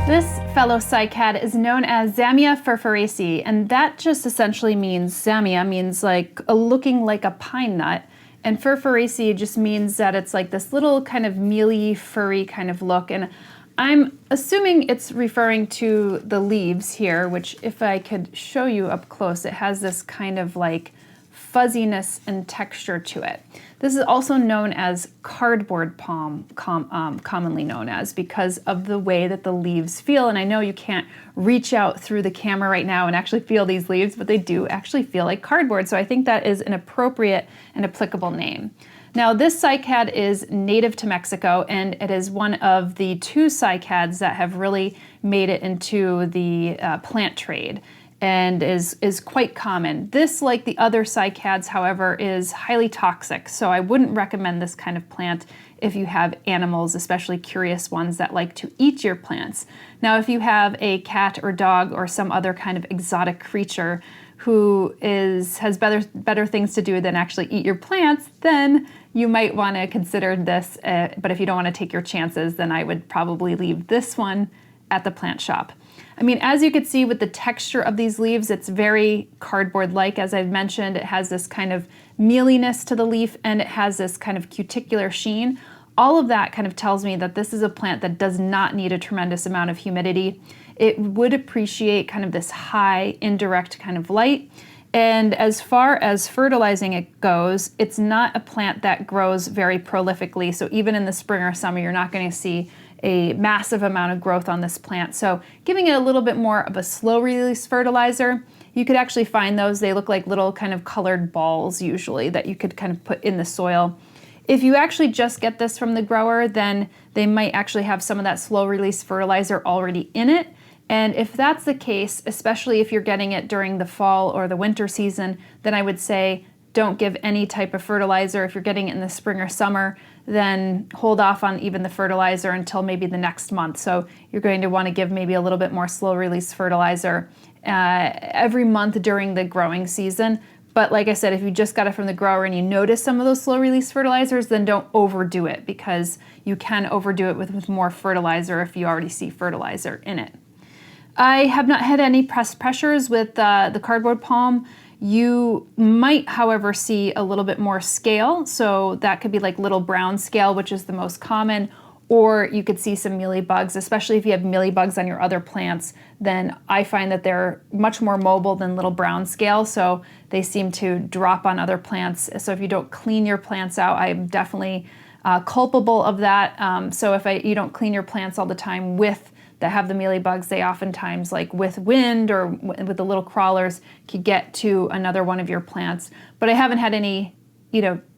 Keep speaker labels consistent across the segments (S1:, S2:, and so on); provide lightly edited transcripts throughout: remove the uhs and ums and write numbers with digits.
S1: This fellow cycad is known as Zamia furfuracea, and that just essentially means, Zamia means like looking like a pine nut, and furfuracea just means that it's like this little kind of mealy, furry kind of look. And I'm assuming it's referring to the leaves here, which if I could show you up close, it has this kind of like fuzziness and texture to it. This is also known as cardboard palm, commonly known as, because of the way that the leaves feel. And I know you can't reach out through the camera right now and actually feel these leaves, but they do actually feel like cardboard. So I think that is an appropriate and applicable name. Now, this cycad is native to Mexico, and it is one of the 2 cycads that have really made it into the plant trade, and is quite common. This, like the other cycads, however, is highly toxic, so I wouldn't recommend this kind of plant if you have animals, especially curious ones that like to eat your plants. Now, if you have a cat or dog or some other kind of exotic creature who has better things to do than actually eat your plants, then you might want to consider this, but if you don't want to take your chances, then I would probably leave this one at the plant shop. I mean, as you can see with the texture of these leaves, it's very cardboard-like. As I've mentioned, it has this kind of mealiness to the leaf, and it has this kind of cuticular sheen. All of that kind of tells me that this is a plant that does not need a tremendous amount of humidity. It would appreciate kind of this high, indirect kind of light. And as far as fertilizing it goes, it's not a plant that grows very prolifically. So even in the spring or summer, you're not going to see a massive amount of growth on this plant. So giving it a little bit more of a slow release fertilizer, you could actually find those. They look like little kind of colored balls usually that you could kind of put in the soil. If you actually just get this from the grower, then they might actually have some of that slow release fertilizer already in it. And if that's the case, especially if you're getting it during the fall or the winter season, then I would say don't give any type of fertilizer. If you're getting it in the spring or summer, then hold off on even the fertilizer until maybe the next month. So you're going to want to give maybe a little bit more slow release fertilizer every month during the growing season. But like I said, if you just got it from the grower and you notice some of those slow release fertilizers, then don't overdo it, because you can overdo it with more fertilizer if you already see fertilizer in it. I have not had any pressures with the cardboard palm. You might, however, see a little bit more scale. So that could be like little brown scale, which is the most common, or you could see some mealybugs, especially if you have mealybugs on your other plants. Then I find that they're much more mobile than little brown scale, so they seem to drop on other plants. So if you don't clean your plants out, I'm definitely culpable of that. So if you don't clean your plants all the time that have the mealybugs, they oftentimes, like with wind or with the little crawlers, could get to another one of your plants. But I haven't had any,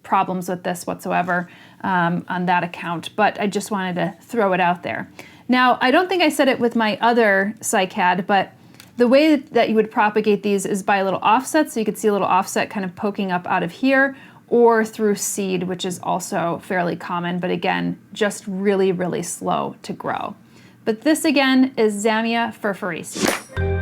S1: problems with this whatsoever on that account. But I just wanted to throw it out there. Now, I don't think I said it with my other cycad, but the way that you would propagate these is by a little offset. So you could see a little offset kind of poking up out of here, or through seed, which is also fairly common, but again, just really, really slow to grow. But this again is Zamia furfuracea.